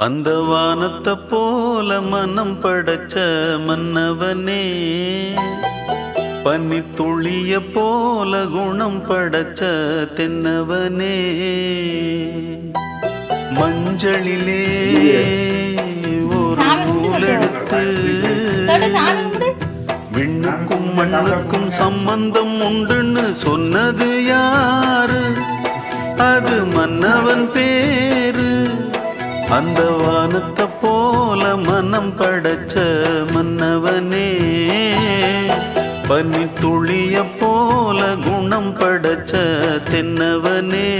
அந்த வானத்தை போல மனம் படைச்ச மன்னவனே, பனி துளிய போல குணம் படைச்ச தென்னவனே, மஞ்சளிலே ஒரு நூலெடுத்து விண்ணுக்கும் மண்ணுக்கும் சம்பந்தம் உண்டுன்னு சொன்னது யாரு? அது மன்னவன் பேரு. அந்த வானத்தை போல மனம் படைச்ச மன்னவனே, பனி துளிய போல குணம் படைச்ச தென்னவனே.